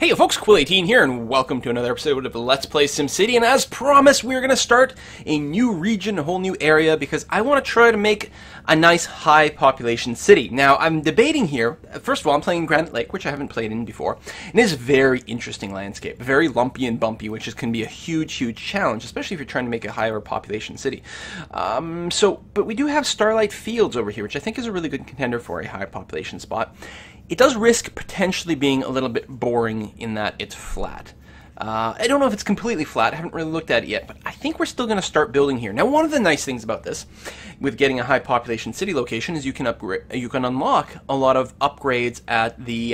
Hey folks, Quill18 here, and welcome to another episode of Let's Play SimCity. And as promised, we're going to start a new region, a whole new area, because I want to try to make a nice high population city. Now, I'm debating here. First of all, I'm playing Granite Lake, which I haven't played in before. And it is a very interesting landscape, very lumpy and bumpy, which can be a huge, huge challenge, especially if you're trying to make a higher population city. But we do have Starlight Fields over here, which I think is a really good contender for a high population spot. It does risk potentially being a little bit boring in that it's flat. I don't know if it's completely flat. I haven't really looked at it yet, but I think we're still going to start building here. Now, one of the nice things about this, with getting a high population city location, is you can unlock a lot of upgrades at the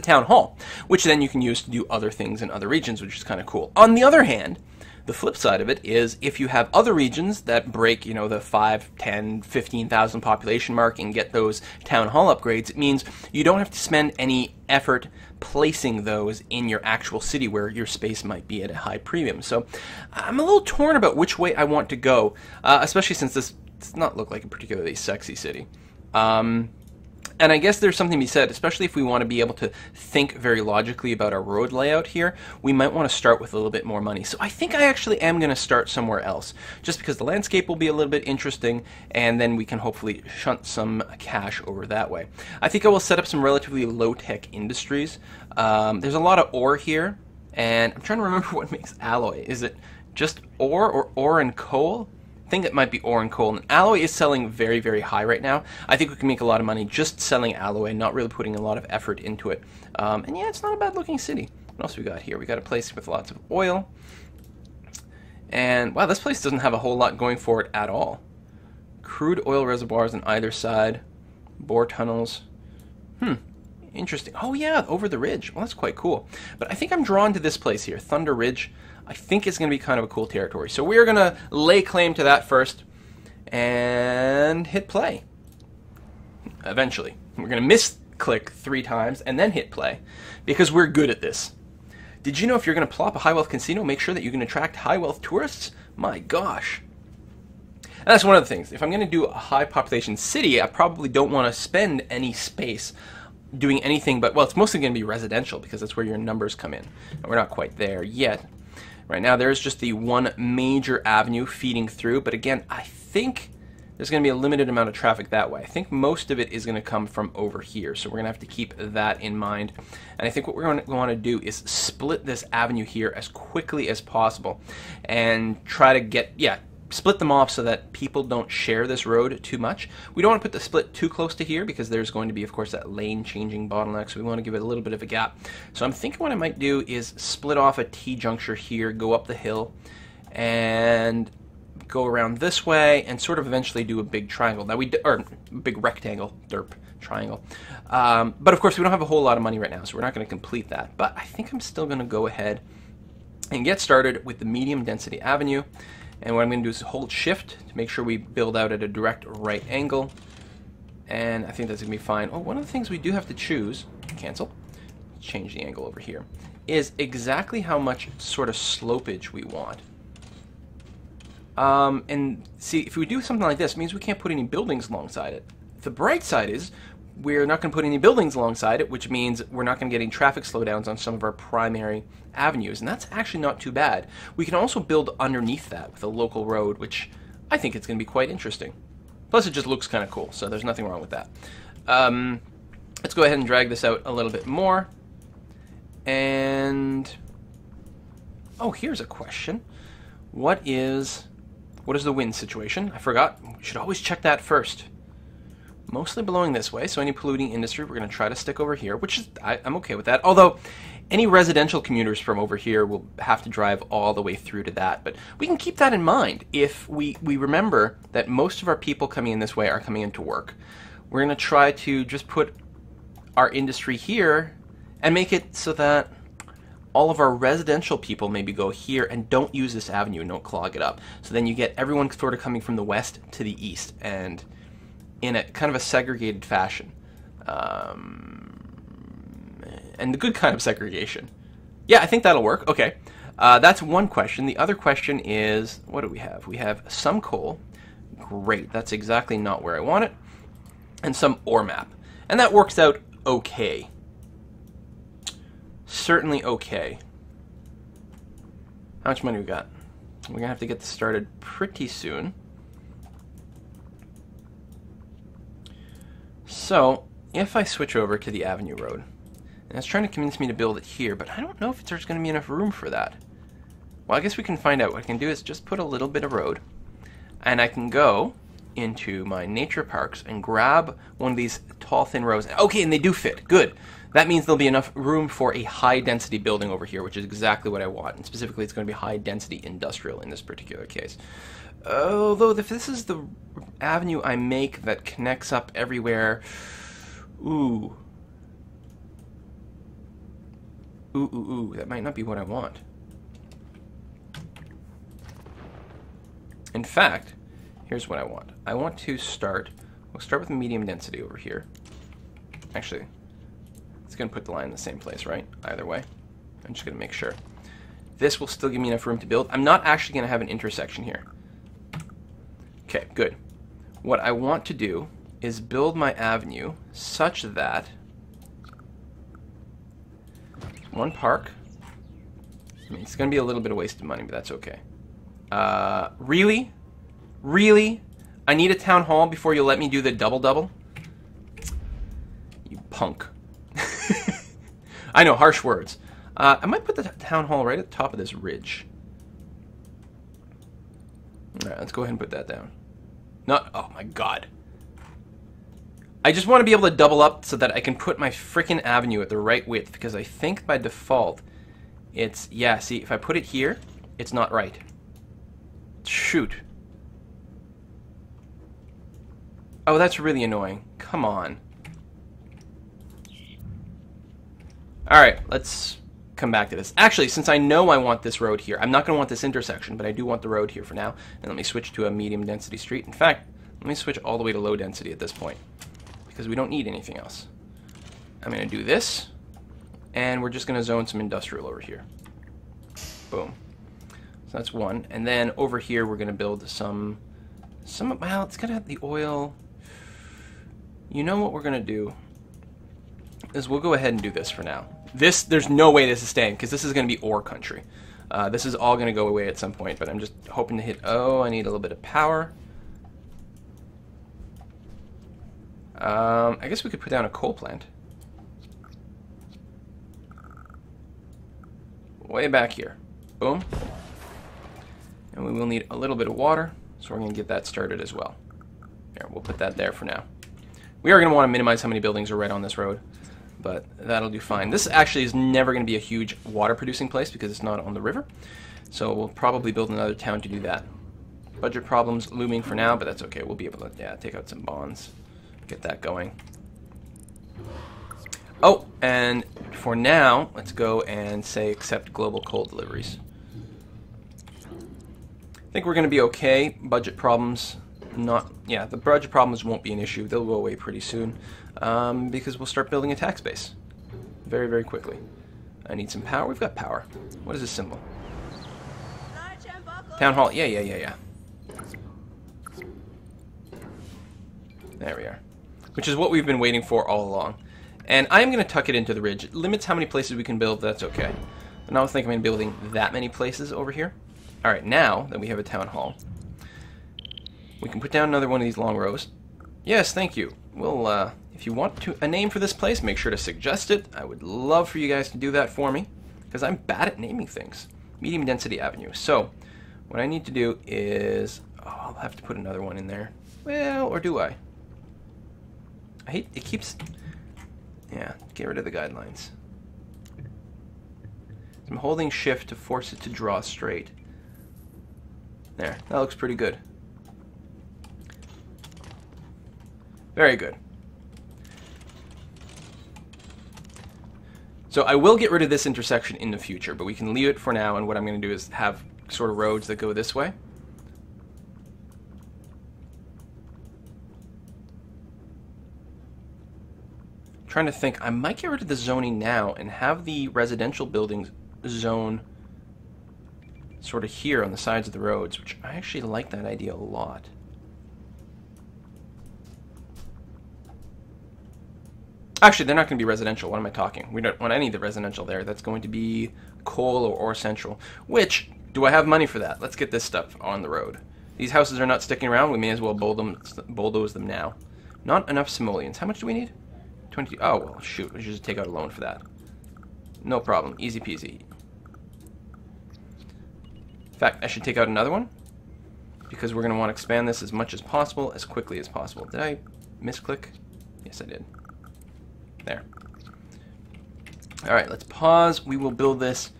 town hall, which then you can use to do other things in other regions, which is kind of cool. On the other hand, the flip side of it is if you have other regions that break, the 5, 10, 15,000 population mark and get those town hall upgrades, it means you don't have to spend any effort placing those in your actual city where your space might be at a high premium. So I'm a little torn about which way I want to go, especially since this does not look like a particularly sexy city. And I guess there's something to be said, especially if we want to be able to think very logically about our road layout here, we might want to start with a little bit more money. So I think I actually am going to start somewhere else, just because the landscape will be a little bit interesting, and then we can hopefully shunt some cash over that way. I think I will set up some relatively low-tech industries. There's a lot of ore here, and I'm trying to remember what makes alloy. Is it just ore or ore and coal? I think it might be ore and coal, and alloy is selling very, very high right now. I think we can make a lot of money just selling alloy, not really putting a lot of effort into it. And yeah, it's not a bad looking city. What else we got here? We got a place with lots of oil. And wow, this place doesn't have a whole lot going for it at all. Crude oil reservoirs on either side. Bore tunnels. Interesting. Oh yeah, over the ridge. Well, that's quite cool. But I think I'm drawn to this place here, Thunder Ridge. I think it's going to be kind of a cool territory. So we're going to lay claim to that first and hit play. Eventually. We're going to misclick 3 times and then hit play because we're good at this. Did you know if you're going to plop a high wealth casino, make sure that you can attract high wealth tourists? My gosh. And that's one of the things. If I'm going to do a high population city, I probably don't want to spend any space doing anything but, well, it's mostly going to be residential because that's where your numbers come in. And we're not quite there yet. Right now, there's just the one major avenue feeding through, but again, I think there's going to be a limited amount of traffic that way. I think most of it is going to come from over here, so we're going to have to keep that in mind. And I think what we're going to want to do is split this avenue here as quickly as possible and try to get, split them off so that people don't share this road too much. We don't want to put the split too close to here because there's going to be, of course, that lane changing bottleneck, so we want to give it a little bit of a gap. So I'm thinking what I might do is split off a T-juncture here, go up the hill, and go around this way, and sort of eventually do a big triangle. Now or big rectangle, derp, triangle. But of course, we don't have a whole lot of money right now, so we're not going to complete that. But I think I'm still going to go ahead and get started with the medium density avenue. And what I'm going to do is hold shift to make sure we build out at a direct right angle. And I think that's going to be fine. Oh, one of the things we do have to choose, cancel, change the angle over here, is exactly how much sort of slopage we want. And see, if we do something like this, it means we can't put any buildings alongside it. The bright side is we're not going to put any buildings alongside it, which means we're not going to get any traffic slowdowns on some of our primary avenues, and that's actually not too bad. We can also build underneath that with a local road, which I think it's going to be quite interesting. Plus, it just looks kind of cool, so there's nothing wrong with that. Let's go ahead and drag this out a little bit more. And oh, here's a question. What is the wind situation? I forgot. We should always check that first. Mostly blowing this way, so any polluting industry we're going to try to stick over here, which is, I'm okay with that. Although, any residential commuters from over here will have to drive all the way through to that. But we can keep that in mind if we remember that most of our people coming in this way are coming in to work. We're going to try to just put our industry here and make it so that all of our residential people maybe go here and don't use this avenue and don't clog it up. So then you get everyone sort of coming from the west to the east and in a kind of a segregated fashion. And the good kind of segregation. Yeah, I think that'll work. Okay. That's one question. The other question is, what do we have? We have some coal. Great. That's exactly not where I want it. And some ore map. And that works out okay. certainly okay. How much money we got? We're going to have to get this started pretty soon. So, if I switch over to the Avenue Road, and it's trying to convince me to build it here, but I don't know if there's going to be enough room for that. Well, I guess we can find out. What I can do is just put a little bit of road, and I can go into my nature parks and grab one of these tall, thin rows. Okay, and they do fit. Good. That means there'll be enough room for a high-density building over here, which is exactly what I want. And specifically, it's going to be high-density industrial in this particular case. Although, if this is the avenue I make that connects up everywhere... Ooh. Ooh, that might not be what I want. In fact, here's what I want. I want to start... We'll start with medium density over here. Actually... It's going to put the line in the same place, right? Either way. I'm just going to make sure. This will still give me enough room to build. I'm not actually going to have an intersection here. Okay, good. What I want to do is build my avenue such that one park. I mean, it's going to be a little bit of wasted money, but that's okay. Really? Really? I need a town hall before you'll let me do the double-double? You punk. I know, harsh words. I might put the town hall right at the top of this ridge. Alright, let's go ahead and put that down. Not, oh my god. I just want to be able to double up so that I can put my frickin' avenue at the right width, because I think by default it's, yeah, see, if I put it here, it's not right. Shoot. Oh, that's really annoying. Come on. Alright, let's come back to this. Actually, since I know I want this road here, I'm not going to want this intersection, but I do want the road here for now. And let me switch to a medium density street. In fact, let me switch all the way to low density at this point, because we don't need anything else. I'm going to do this, and we're just going to zone some industrial over here. Boom. So that's one. And then over here, we're going to build some, well, it's going to have the oil. You know what we're going to do is we'll go ahead and do this for now. This, there's no way this is staying, because this is going to be ore country. This is all going to go away at some point, but I'm just hoping to hit, oh, I need a little bit of power. I guess we could put down a coal plant. Way back here. Boom. And we will need a little bit of water, so we're going to get that started as well. There, we'll put that there for now. We are going to want to minimize how many buildings are right on this road, but that'll do fine. This actually is never going to be a huge water-producing place because it's not on the river, so we'll probably build another town to do that. Budget problems looming for now, but that's okay. We'll be able to, yeah, take out some bonds, get that going. Oh, and for now, let's go and say accept global coal deliveries. I think we're going to be okay. Budget problems, not, yeah, the budget problems won't be an issue. They'll go away pretty soon because we'll start building a tax base very, very quickly. I need some power. We've got power. What is this symbol? Town hall. Yeah. There we are. Which is what we've been waiting for all along. And I'm going to tuck it into the ridge. It limits how many places we can build, that's okay. And I don't think I'm going to be building that many places over here. Alright, now that we have a town hall, we can put down another one of these long rows. Yes, thank you. We'll, if you want a name for this place, make sure to suggest it. I would love for you guys to do that for me, because I'm bad at naming things. Medium Density Avenue. So, what I need to do is... Oh, I'll have to put another one in there. Well, or do I? I hate... It keeps... Yeah, get rid of the guidelines. I'm holding shift to force it to draw straight. There, that looks pretty good. Very good. So I will get rid of this intersection in the future, but we can leave it for now, and what I'm going to do is have sort of roads that go this way. Trying to think, I might get rid of the zoning now and have the residential buildings zone sort of here on the sides of the roads, which I actually like that idea a lot. Actually, they're not going to be residential. What am I talking? We don't want any of the residential there. That's going to be coal or central. Which, do I have money for that? Let's get this stuff on the road. These houses are not sticking around. We may as well bulldoze them now. Not enough simoleons. How much do we need? 20. Oh, well, shoot. We should just take out a loan for that. No problem. Easy peasy. In fact, I should take out another one, because we're going to want to expand this as much as possible, as quickly as possible. Did I misclick? Yes, I did. There. Alright, let's pause. We will build this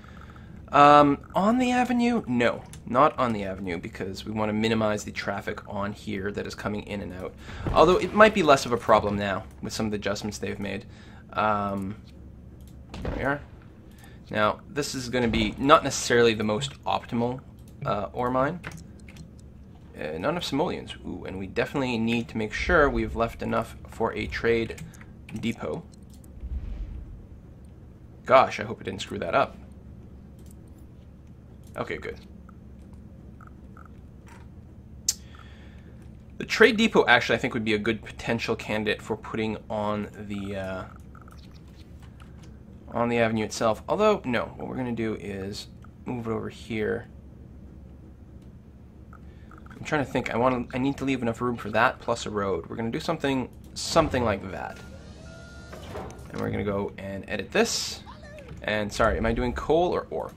on the avenue? No, not on the avenue, because we want to minimize the traffic on here that is coming in and out. Although it might be less of a problem now with some of the adjustments they've made. There we are. Now, this is going to be not necessarily the most optimal ore mine. Not enough simoleons. Ooh, and we definitely need to make sure we've left enough for a trade depot. Gosh, I hope it didn't screw that up. Okay, good. The trade depot actually I think would be a good potential candidate for putting on the avenue itself. Although, no, what we're going to do is move it over here. I'm trying to think. I need to leave enough room for that plus a road. We're going to do something like that. And we're going to go and edit this. And sorry, am I doing coal or ore?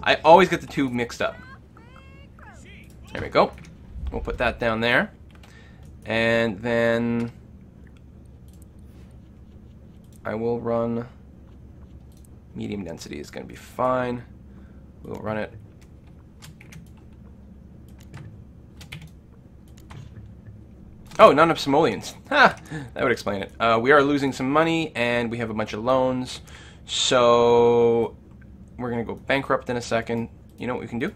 I always get the two mixed up. There we go. We'll put that down there. And then I will run medium density is going to be fine. We'll run it. Oh, not enough simoleons. Ha! That would explain it. We are losing some money, and we have a bunch of loans. So we're going to go bankrupt in a second. You know what we can do?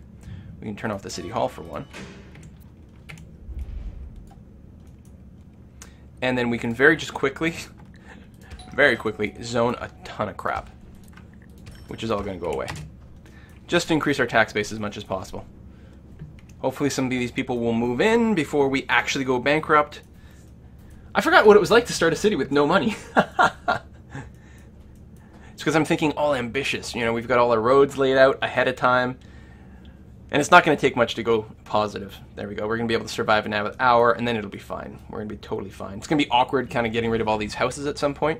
We can turn off the city hall for one. And then we can very quickly zone a ton of crap. Which is all going to go away. Just to increase our tax base as much as possible. Hopefully some of these people will move in before we actually go bankrupt. I forgot what it was like to start a city with no money. It's because I'm thinking all ambitious. You know, we've got all our roads laid out ahead of time. And it's not going to take much to go positive. There we go. We're going to be able to survive an hour, and then it'll be fine. We're going to be totally fine. It's going to be awkward kind of getting rid of all these houses at some point.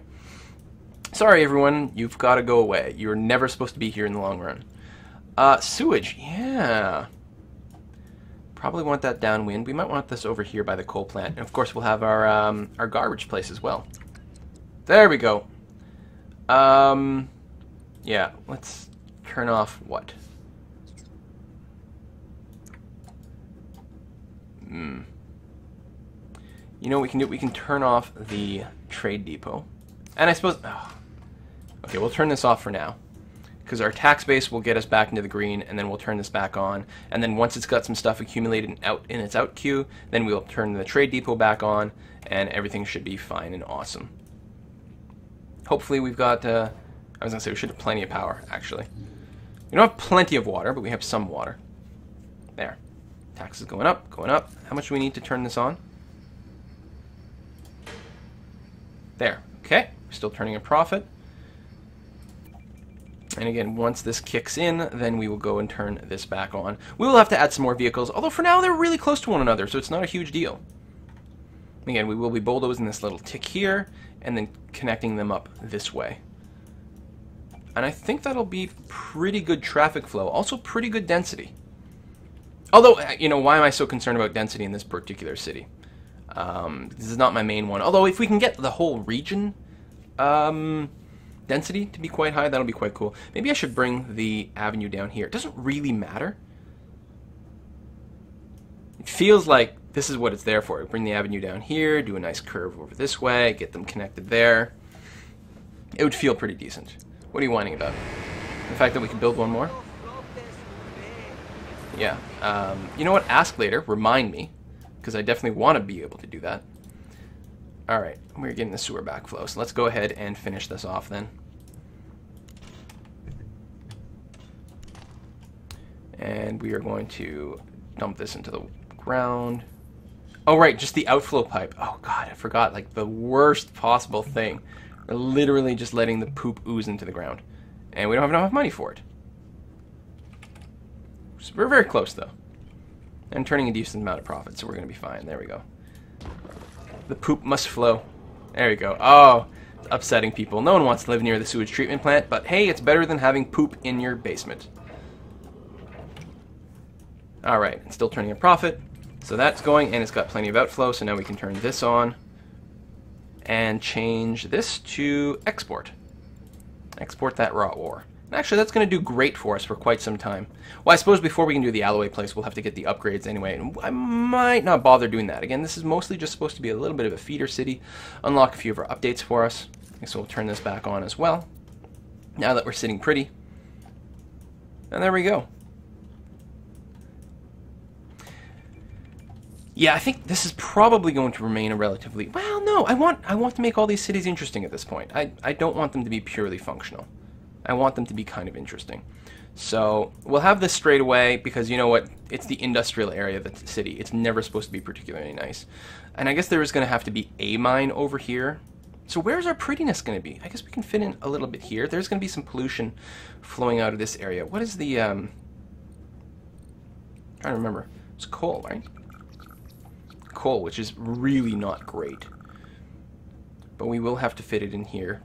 Sorry, everyone. You've got to go away. You're never supposed to be here in the long run. Sewage. Yeah. Probably want that downwind. We might want this over here by the coal plant. And, of course, we'll have our garbage place as well. There we go. Yeah. Let's turn off what? You know what we can do? We can turn off the trade depot. And I suppose... Oh. Okay, we'll turn this off for now. Because our tax base will get us back into the green, and then we'll turn this back on. And then once it's got some stuff accumulated in its out queue, then we'll turn the trade depot back on, and everything should be fine and awesome. Hopefully we've got... I was going to say we should have plenty of power, actually. We don't have plenty of water, but we have some water. There. Taxes going up, going up. How much do we need to turn this on? There. Okay. We're still turning a profit. And again, once this kicks in, then we will go and turn this back on. We will have to add some more vehicles, although for now they're really close to one another, so it's not a huge deal. Again, we will be bulldozing this little tick here, and then connecting them up this way. And I think that'll be pretty good traffic flow. Also pretty good density. Although, you know, why am I so concerned about density in this particular city? This is not my main one. Although, if we can get the whole region density to be quite high, that'll be quite cool. Maybe I should bring the avenue down here. It doesn't really matter. It feels like this is what it's there for. Bring the avenue down here, do a nice curve over this way, get them connected there. It would feel pretty decent. What are you whining about? The fact that we can build one more? Yeah. You know what? Ask later. Remind me. Because I definitely want to be able to do that. Alright. We're getting the sewer backflow. So let's go ahead and finish this off then. And we are going to dump this into the ground. Oh, right. Just the outflow pipe. Oh, God. I forgot. Like, the worst possible thing. We're We're literally just letting the poop ooze into the ground. And we don't have enough money for it. So we're very close, though. And turning a decent amount of profit, so we're going to be fine. There we go. The poop must flow. There we go. Oh, it's upsetting people. No one wants to live near the sewage treatment plant, but hey, it's better than having poop in your basement. Alright, it's still turning a profit. So that's going, and it's got plenty of outflow, so now we can turn this on. And change this to export. Export that raw ore. And actually, that's going to do great for us for quite some time. Well, I suppose before we can do the alloy place, we'll have to get the upgrades anyway. And I might not bother doing that. Again, this is mostly just supposed to be a little bit of a feeder city. Unlock a few of our updates for us. So we'll turn this back on as well. Now that we're sitting pretty. And there we go. Yeah, I think this is probably going to remain a relatively... Well, no, I want to make all these cities interesting at this point. I don't want them to be purely functional. I want them to be kind of interesting. So we'll have this straight away because, you know what, it's the industrial area of the city. It's never supposed to be particularly nice. And I guess there is going to have to be a mine over here. So where's our prettiness going to be? I guess we can fit in a little bit here. There's going to be some pollution flowing out of this area. What is the... I'm trying to remember. It's coal, right? Coal, which is really not great. But we will have to fit it in here.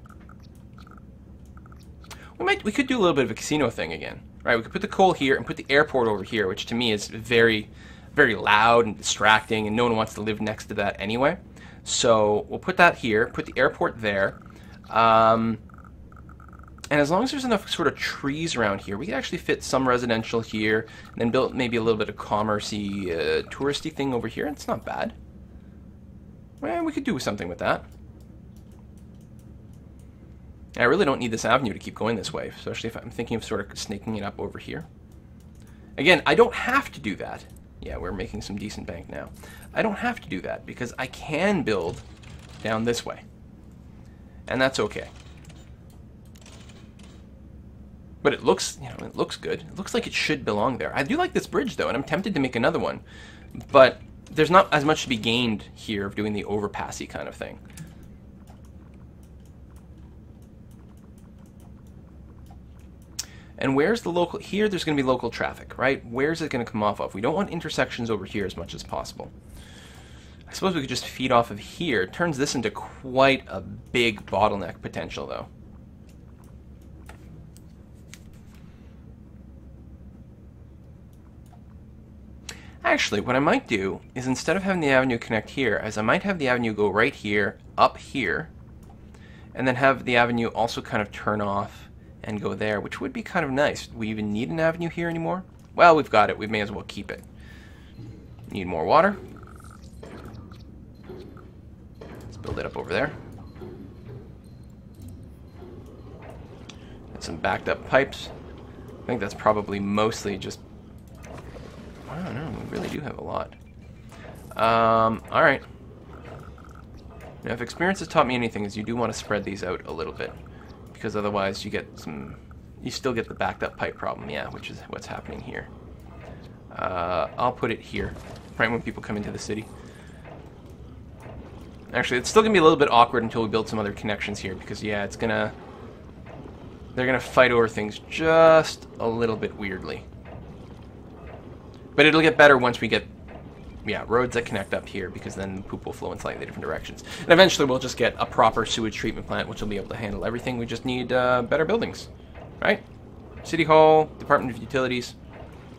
We could do a little bit of a casino thing again, right? We could put the coal here and put the airport over here, which to me is very, very loud and distracting, and no one wants to live next to that anyway. So we'll put that here, put the airport there, and as long as there's enough sort of trees around here, we can actually fit some residential here, and then build maybe a little bit of commerce-y, touristy thing over here. It's not bad. Well, we could do something with that. I really don't need this avenue to keep going this way, especially if I'm thinking of sort of snaking it up over here. Again, I don't have to do that. Yeah, we're making some decent bank now. I don't have to do that because I can build down this way. And that's okay. But it looks, you know, it looks good. It looks like it should belong there. I do like this bridge though, and I'm tempted to make another one. But there's not as much to be gained here of doing the overpassy kind of thing. And where's the local... Here, there's going to be local traffic, right? Where's it going to come off of? We don't want intersections over here as much as possible. I suppose we could just feed off of here. It turns this into quite a big bottleneck potential, though. Actually, what I might do is instead of having the avenue connect here, I might have the avenue go right here, up here, and then have the avenue also kind of turn off and go there, which would be kind of nice. Do we even need an avenue here anymore? Well, we've got it. We may as well keep it. Need more water. Let's build it up over there. And some backed up pipes. I think that's probably mostly just... I don't know. We really do have a lot. Alright. Now, if experience has taught me anything, is you do want to spread these out a little bit. Because otherwise you get some... You still get the backed up pipe problem, yeah, which is what's happening here. I'll put it here, right when people come into the city. Actually, it's still going to be a little bit awkward until we build some other connections here, because, yeah, it's going to... They're going to fight over things just a little bit weirdly. But it'll get better once we get, yeah, roads that connect up here, because then poop will flow in slightly different directions. And eventually we'll just get a proper sewage treatment plant, which will be able to handle everything. We just need better buildings, right? City Hall, Department of Utilities.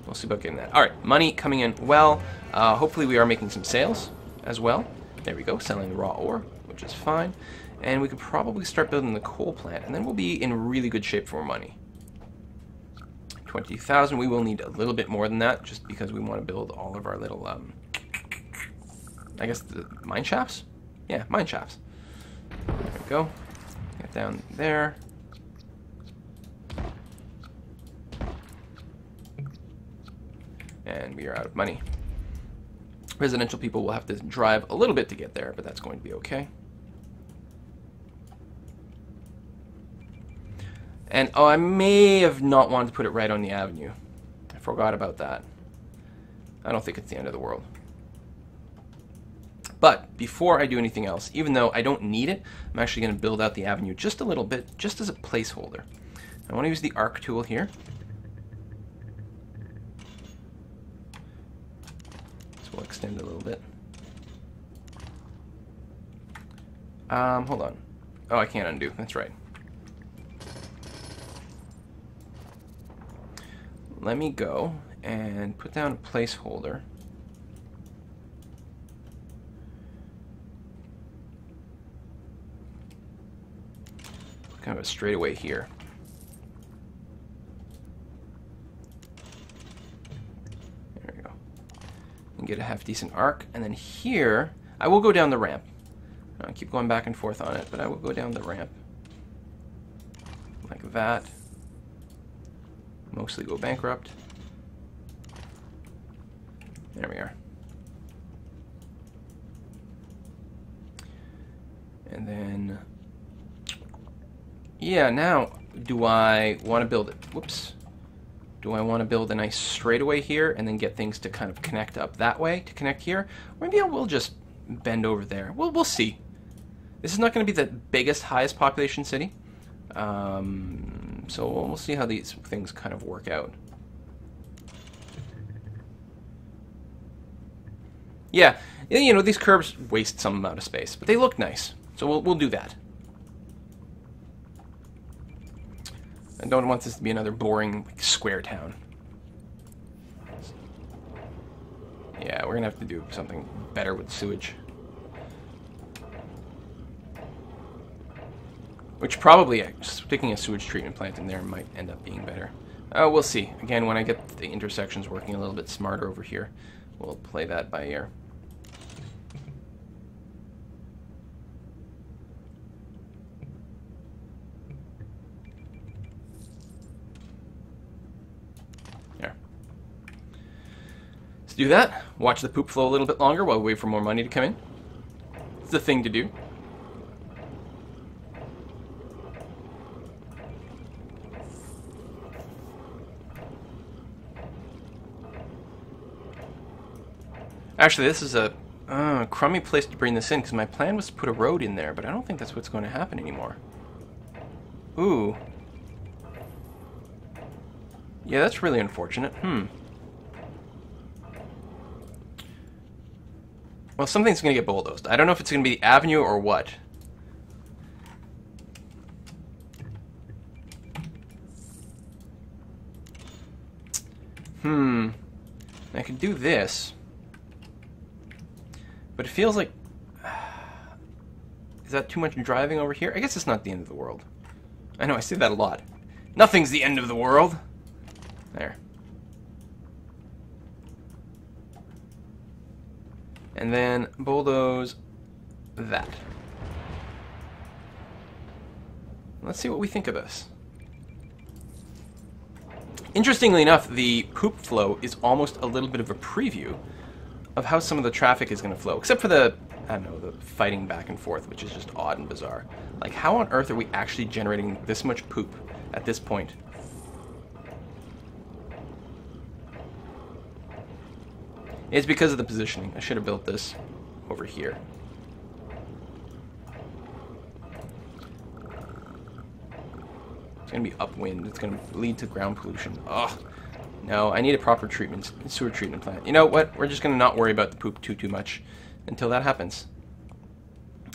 We'll see about getting that. All right, money coming in well. Hopefully we are making some sales as well. There we go, selling raw ore, which is fine. And we could probably start building the coal plant, and then we'll be in really good shape for money. 20,000. We will need a little bit more than that, just because we want to build all of our little, I guess the mine shafts? Yeah, mine shafts. There we go. Get down there. And we are out of money. Residential people will have to drive a little bit to get there, but that's going to be okay. And, oh, I may have not wanted to put it right on the avenue. I forgot about that. I don't think it's the end of the world. But before I do anything else, even though I don't need it, I'm actually going to build out the avenue just a little bit, just as a placeholder. I want to use the arc tool here. So we'll extend it a little bit. Hold on. Oh, I can't undo. That's right. Let me go and put down a placeholder. Kind of a straightaway here. There we go. And get a half-decent arc. And then here, I will go down the ramp. I'll keep going back and forth on it, but I will go down the ramp. Like that. Mostly go bankrupt. There we are. And then... yeah, now, do I want to build it? Whoops. Do I want to build a nice straightaway here and then get things to kind of connect up that way to connect here? Or maybe I will just bend over there. We'll see. This is not going to be the biggest, highest population city. So we'll see how these things kind of work out. Yeah, you know, these curves waste some amount of space, but they look nice. So we'll do that. I don't want this to be another boring square town. Yeah, we're going to have to do something better with sewage. Which probably, sticking a sewage treatment plant in there might end up being better. Oh, we'll see. Again, when I get the intersections working a little bit smarter over here, we'll play that by ear. There. Let's do that. Watch the poop flow a little bit longer while we wait for more money to come in. It's the thing to do. Actually, this is a crummy place to bring this in, because my plan was to put a road in there, but I don't think that's what's going to happen anymore. Ooh. Yeah, that's really unfortunate. Well, something's going to get bulldozed. I don't know if it's going to be the avenue or what. I could do this. But it feels like... is that too much driving over here? I guess it's not the end of the world. I know, I say that a lot. Nothing's the end of the world. There. And then bulldoze that. Let's see what we think of this. Interestingly enough, the poop flow is almost a little bit of a preview of how some of the traffic is going to flow, except for the, I don't know, the fighting back and forth, which is just odd and bizarre. Like, how on earth are we actually generating this much poop at this point? It's because of the positioning. I should have built this over here. It's going to be upwind. It's going to lead to ground pollution. Ugh. No, I need a proper treatment, sewer treatment plant. You know what? We're just going to not worry about the poop too much until that happens.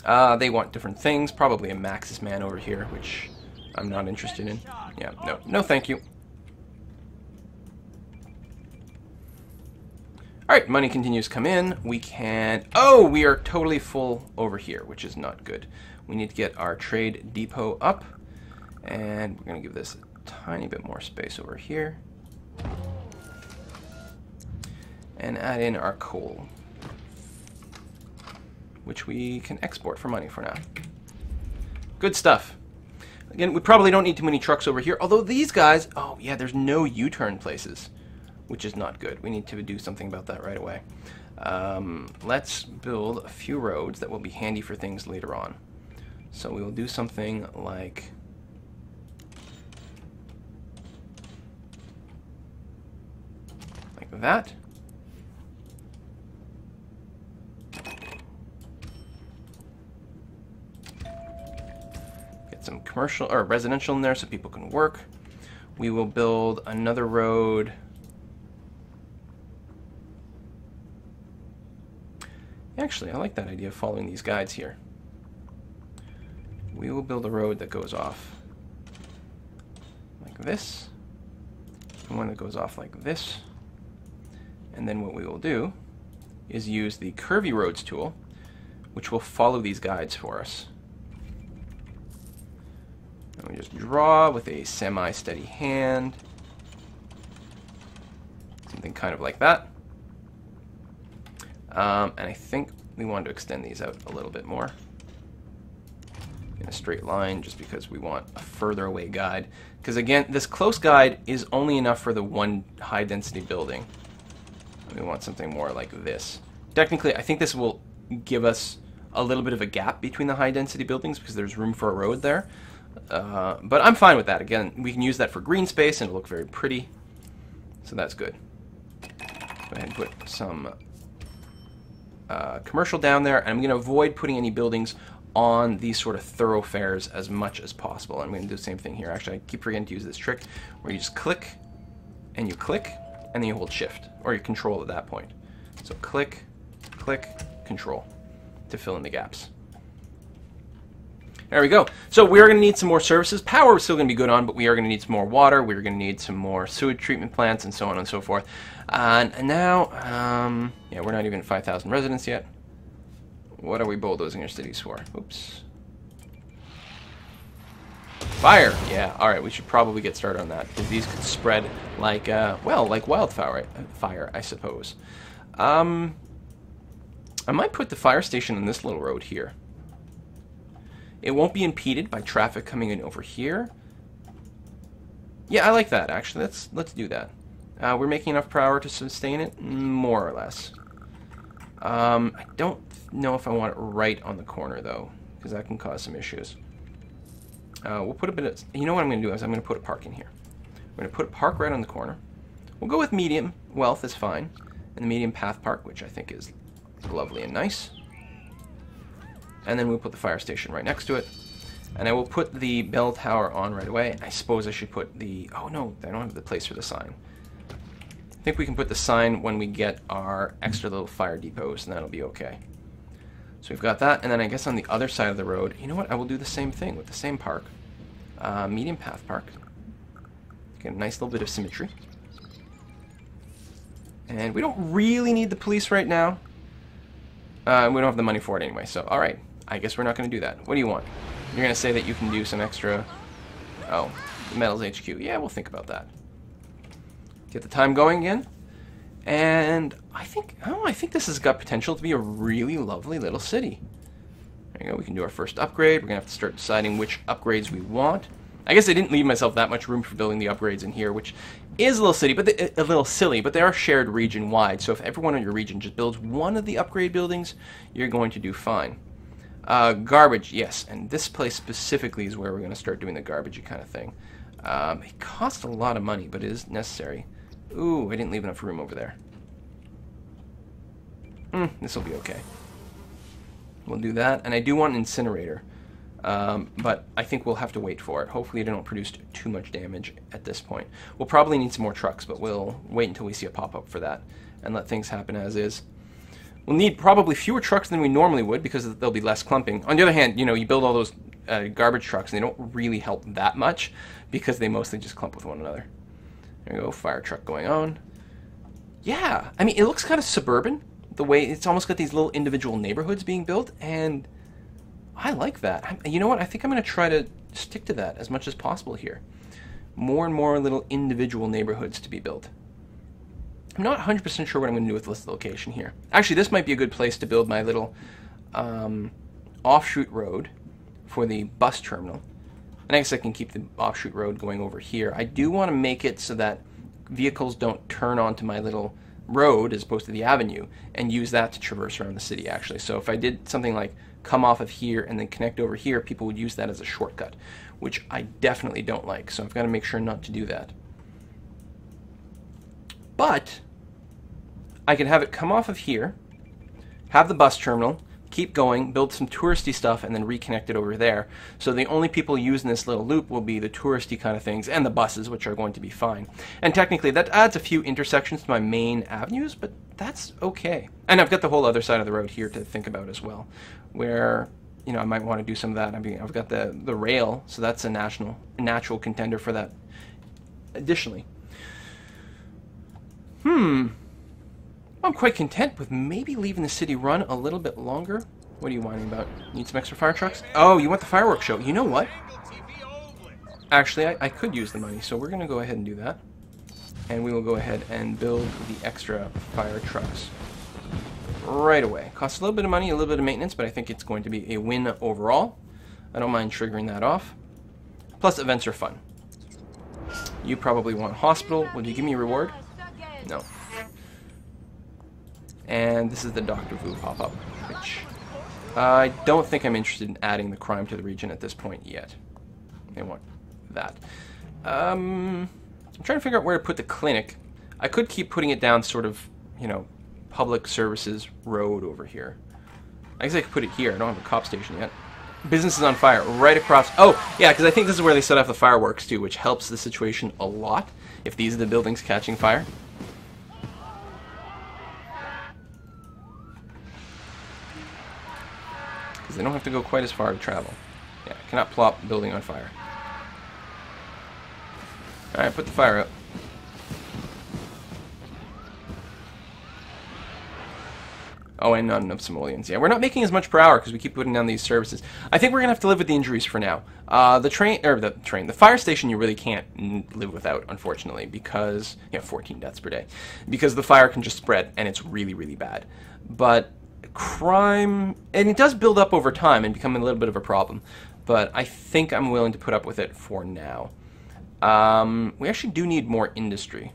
They want different things. Probably a Maxis man over here, which I'm not interested in. Yeah, no thank you. Alright, money continues to come in. We can... oh, we are totally full over here, which is not good. We need to get our trade depot up. And we're going to give this a tiny bit more space over here. And add in our coal, which we can export for money for now. Good stuff. Again, we probably don't need too many trucks over here, although these guys... oh, yeah, there's no U-turn places, which is not good. We need to do something about that right away. Let's build a few roads that will be handy for things later on. So we will do something like... that. commercial or residential in there so people can work. We will build another road. Actually, I like that idea of following these guides here. We will build a road that goes off like this, and one that goes off like this. And then what we will do is use the curvy roads tool, which will follow these guides for us. And we just draw with a semi-steady hand. Something kind of like that. And I think we want to extend these out a little bit more in a straight line, just because we want a further away guide. Because again, this close guide is only enough for the one high density building. We want something more like this. Technically, I think this will give us a little bit of a gap between the high density buildings because there's room for a road there. But I'm fine with that. Again, we can use that for green space and it'll look very pretty. So that's good. Go ahead and put some commercial down there. And I'm going to avoid putting any buildings on these sort of thoroughfares as much as possible. I'm going to do the same thing here. Actually, I keep forgetting to use this trick where you just click and you click and then you hold shift or you control at that point. So click, click, control to fill in the gaps. There we go. So we are going to need some more services. Power is still going to be good on, but we are going to need some more water. We're going to need some more sewage treatment plants and so on and so forth. And now, yeah, we're not even at 5,000 residents yet. What are we bulldozing our cities for? Oops. Fire! Yeah, alright, we should probably get started on that, because these could spread like, well, like wildfire, I suppose. I might put the fire station on this little road here. It won't be impeded by traffic coming in over here. Yeah, I like that, actually. Let's do that. We're making enough power to sustain it? More or less. I don't know if I want it right on the corner, though, because that can cause some issues. We'll put a bit of... You know what I'm going to do is I'm going to put a park in here. We're going to put a park right on the corner. We'll go with medium wealth is fine. And the medium path park, which I think is lovely and nice. And then we'll put the fire station right next to it. And I will put the bell tower on right away. I suppose I should put the... Oh, no, I don't have the place for the sign. I think we can put the sign when we get our extra little fire depots, and that'll be okay. So we've got that, and then I guess on the other side of the road, you know what? I will do the same thing with the same park. Medium path park. Get a nice little bit of symmetry. And we don't really need the police right now. We don't have the money for it anyway, so alright. I guess we're not going to do that. What do you want? You're going to say that you can do some extra... Oh, the Metals HQ. Yeah, we'll think about that. Get the time going again. And I think this has got potential to be a really lovely little city. There you go. We can do our first upgrade. We're going to have to start deciding which upgrades we want. I guess I didn't leave myself that much room for building the upgrades in here, which is a little silly, but they are shared region-wide. So if everyone in your region just builds one of the upgrade buildings, you're going to do fine. Garbage, yes. And this place specifically is where we're going to start doing the garbagey kind of thing. It costs a lot of money, but it is necessary. Ooh, I didn't leave enough room over there. This will be okay. We'll do that. And I do want an incinerator. But I think we'll have to wait for it. Hopefully they don't produce too much damage at this point. We'll probably need some more trucks, but we'll wait until we see a pop-up for that and let things happen as is. We'll need probably fewer trucks than we normally would because there'll be less clumping. On the other hand, you know, you build all those garbage trucks and they don't really help that much because they mostly just clump with one another. There we go, fire truck going on. Yeah, I mean, it looks kind of suburban, the way it's almost got these little individual neighborhoods being built, and I like that. You know what, I think I'm going to try to stick to that as much as possible here. More and more little individual neighborhoods to be built. I'm not 100% sure what I'm going to do with this location here. Actually, this might be a good place to build my little offshoot road for the bus terminal. And I guess I can keep the offshoot road going over here. I do want to make it so that vehicles don't turn onto my little road as opposed to the avenue and use that to traverse around the city, actually. So if I did something like come off of here and then connect over here, people would use that as a shortcut, which I definitely don't like. So I've got to make sure not to do that. But I can have it come off of here, have the bus terminal, keep going, build some touristy stuff, and then reconnect it over there. So the only people using this little loop will be the touristy kind of things and the buses, which are going to be fine. And technically, that adds a few intersections to my main avenues, but that's okay. And I've got the whole other side of the road here to think about as well, where, you know, I might want to do some of that. I mean, I've got the rail, so that's a natural contender for that. Additionally, I'm quite content with maybe leaving the city run a little bit longer. What are you whining about? Need some extra fire trucks? Oh, you want the fireworks show? You know what? Actually, I could use the money, so we're going to go ahead and do that. And we will go ahead and build the extra fire trucks right away. Costs a little bit of money, a little bit of maintenance, but I think it's going to be a win overall. I don't mind triggering that off. Plus, events are fun. You probably want a hospital. Will you give me a reward? No. And this is the Dr. Vu pop-up, which I don't think I'm interested in adding the crime to the region at this point yet. I want that. I'm trying to figure out where to put the clinic. I could keep putting it down sort of, you know, public services road over here. I guess I could put it here. I don't have a cop station yet. Business is on fire right across. Oh, yeah, because I think this is where they set off the fireworks too, which helps the situation a lot if these are the buildings catching fire. Because they don't have to go quite as far to travel. Yeah, I cannot plop building on fire. Alright, put the fire up. Oh, and not enough simoleons. Yeah, we're not making as much per hour because we keep putting down these services. I think we're going to have to live with the injuries for now. The fire station you really can't live without, unfortunately, because, 14 deaths per day. Because the fire can just spread, and it's really, really bad. But crime, and it does build up over time and become a little bit of a problem. But I think I'm willing to put up with it for now. We actually do need more industry.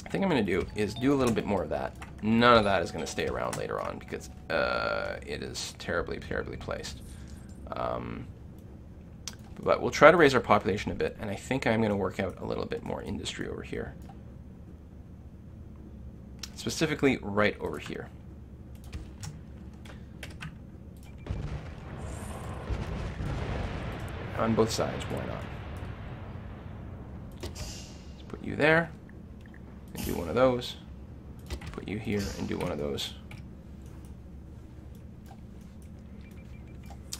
I think I'm going to do is do a little bit more of that. None of that is going to stay around later on because it is terribly, terribly placed. But we'll try to raise our population a bit, and I think I'm going to work out a little bit more industry over here. Specifically right over here. On both sides, why not? Let's put you there, and do one of those. Put you here and do one of those.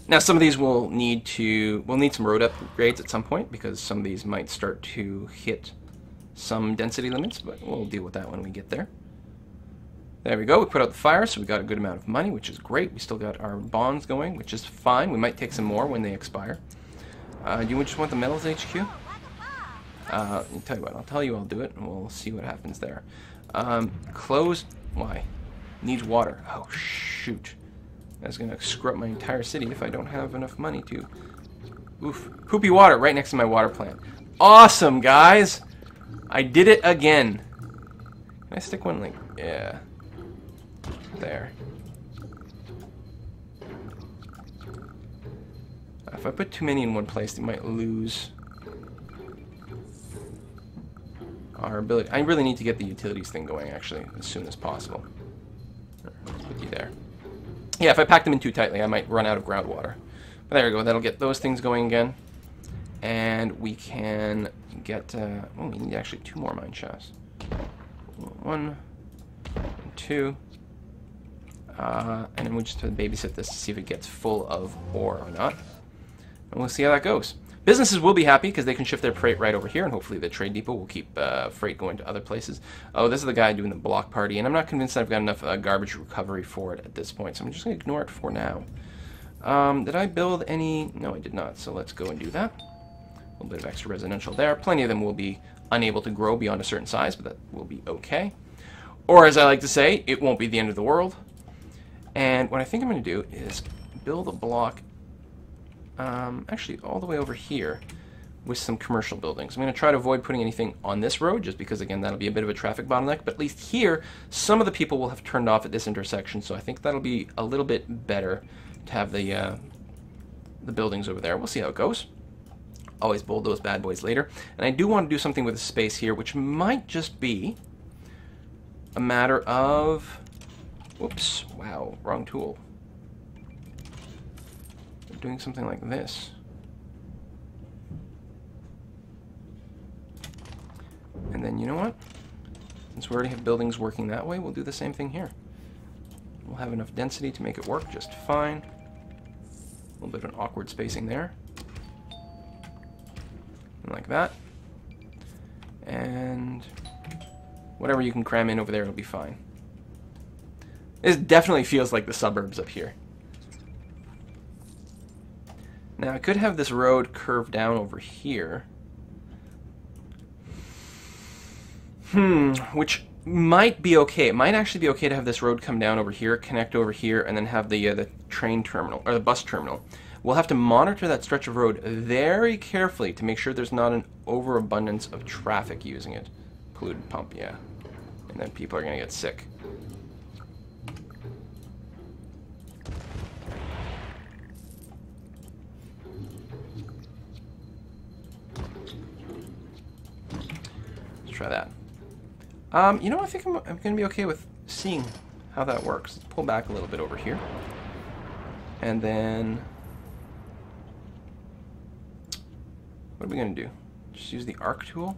Now some of these we'll need some road upgrades at some point because some of these might start to hit some density limits, but we'll deal with that when we get there. There we go, we put out the fire, so we got a good amount of money, which is great. We still got our bonds going, which is fine. We might take some more when they expire. Do you just want the metals HQ? I'll tell you what, I'll do it, and we'll see what happens there. Closed. Why? Needs water. Oh, shoot. That's going to screw up my entire city if I don't have enough money to... Oof. Poopy water right next to my water plant. Awesome, guys! I did it again. Can I stick one link? Yeah. There. If I put too many in one place, they might lose our ability. I really need to get the utilities thing going, actually, as soon as possible. Put you there. Yeah, if I pack them in too tightly, I might run out of groundwater. But there we go. That'll get those things going again. And we can get... oh, we need actually 2 more mine shafts. 1 and 2. And then we'll just babysit this to see if it gets full of ore or not. And we'll see how that goes. Businesses will be happy because they can shift their freight right over here, and hopefully the trade depot will keep freight going to other places. Oh, this is the guy doing the block party, and I'm not convinced that I've got enough garbage recovery for it at this point, so I'm just going to ignore it for now. Did I build any? No, I did not, so let's go and do that. A little bit of extra residential there. Plenty of them will be unable to grow beyond a certain size, but that will be okay. Or, as I like to say, it won't be the end of the world. And what I think I'm going to do is build a block actually all the way over here with some commercial buildings. I'm going to try to avoid putting anything on this road just because, again, that'll be a bit of a traffic bottleneck, but at least here some of the people will have turned off at this intersection, so I think that'll be a little bit better to have the buildings over there. We'll see how it goes. Always build those bad boys later. And I do want to do something with the space here, which might just be a matter of Whoops. Wow. Wrong tool. We're doing something like this. And then, you know what? Since we already have buildings working that way, we'll do the same thing here. We'll have enough density to make it work just fine. A little bit of an awkward spacing there. And like that. And whatever you can cram in over there, it'll be fine. This definitely feels like the suburbs up here. Now, I could have this road curve down over here. Which might be okay. It might actually be okay to have this road come down over here, connect over here, and then have the train terminal, or the bus terminal. We'll have to monitor that stretch of road very carefully to make sure there's not an overabundance of traffic using it. Polluted pump, yeah. And then people are going to get sick. Let's try that. You know, I think I'm going to be okay with seeing how that works. Let's pull back a little bit over here. And then... what are we going to do? Just use the arc tool?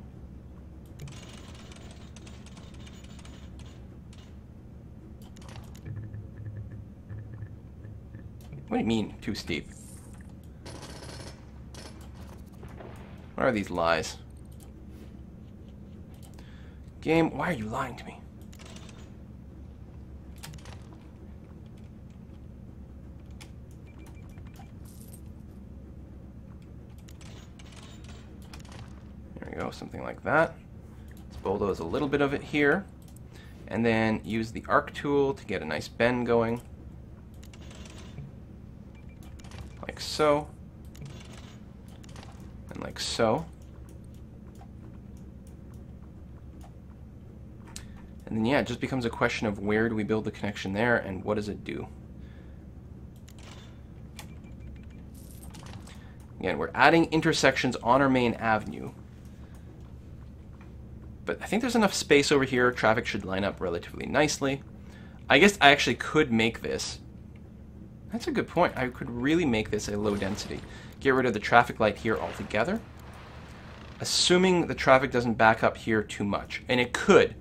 What do you mean, too steep? What are these lies? Game, why are you lying to me? There we go, something like that. Let's bulldoze a little bit of it here. And then use the arc tool to get a nice bend going. Like so. And like so. And then, yeah, it just becomes a question of where do we build the connection there and what does it do? Again, we're adding intersections on our main avenue. But I think there's enough space over here. Traffic should line up relatively nicely. I guess I actually could make this. That's a good point. I could really make this a low density. Get rid of the traffic light here altogether. Assuming the traffic doesn't back up here too much. And it could.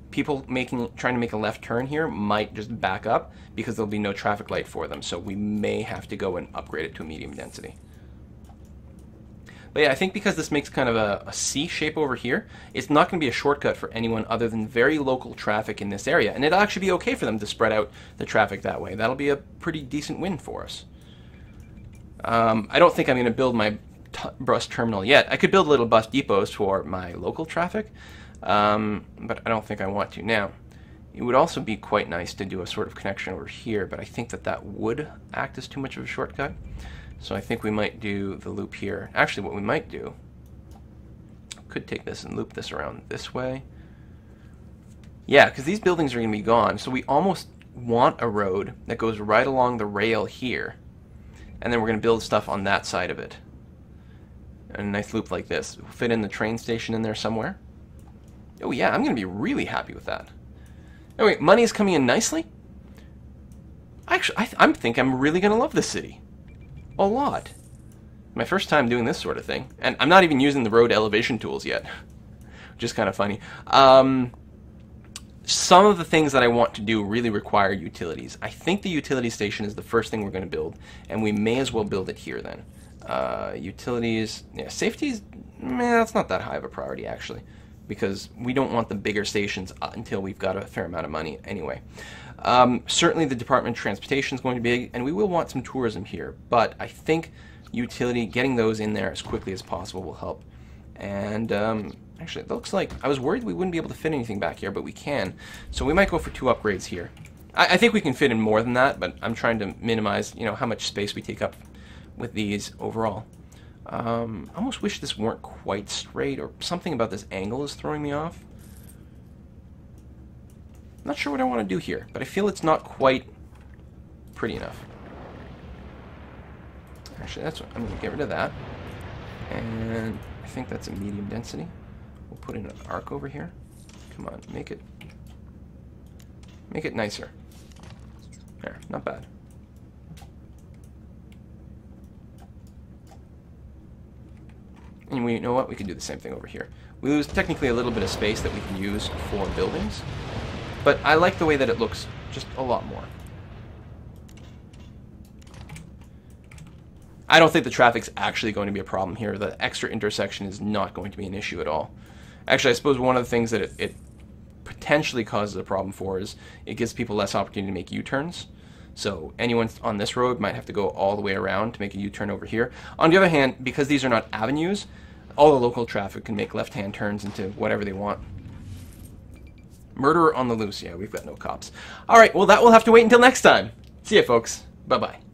People trying to make a left turn here might just back up because there'll be no traffic light for them. So we may have to go and upgrade it to a medium density. But yeah, I think because this makes kind of a C shape over here, it's not going to be a shortcut for anyone other than very local traffic in this area. And it'll actually be okay for them to spread out the traffic that way. That'll be a pretty decent win for us. I don't think I'm going to build my bus terminal yet. I could build little bus depots for my local traffic. But I don't think I want to. Now, it would also be quite nice to do a sort of connection over here, but I think that that would act as too much of a shortcut. So I think we might do the loop here. Actually, what we might do, could take this and loop this around this way. Yeah, because these buildings are going to be gone, so we almost want a road that goes right along the rail here, and then we're going to build stuff on that side of it. And a nice loop like this. We'll fit in the train station in there somewhere. Oh yeah, I'm going to be really happy with that. Anyway, money is coming in nicely. Actually, I think I'm really going to love this city. A lot. My first time doing this sort of thing. And I'm not even using the road elevation tools yet. Which is kind of funny. Some of the things that I want to do really require utilities. I think the utility station is the first thing we're going to build. And we may as well build it here then. Utilities. Yeah, safety is... that's not that high of a priority actually. Because we don't want the bigger stations until we've got a fair amount of money anyway. Certainly the Department of Transportation is going to be big, and we will want some tourism here, but I think utility, getting those in there as quickly as possible will help. And actually, it looks like, I was worried we wouldn't be able to fit anything back here, but we can. So we might go for 2 upgrades here. I think we can fit in more than that, but I'm trying to minimize, how much space we take up with these overall. I almost wish this weren't quite straight, or something about this angle is throwing me off. Not sure what I want to do here, but I feel it's not quite pretty enough. Actually, that's what I'm going to get rid of that. And I think that's a medium density. We'll put in an arc over here. Come on, make it nicer. There, not bad. And you know what? We can do the same thing over here. We lose technically a little bit of space that we can use for buildings, but I like the way that it looks just a lot more. I don't think the traffic's actually going to be a problem here. The extra intersection is not going to be an issue at all. Actually, I suppose one of the things that it potentially causes a problem for is it gives people less opportunity to make U-turns. So anyone on this road might have to go all the way around to make a U-turn over here. On the other hand, because these are not avenues, all the local traffic can make left-hand turns into whatever they want. Murderer on the loose. Yeah, we've got no cops. All right, well, that will have to wait until next time. See ya, folks. Bye-bye.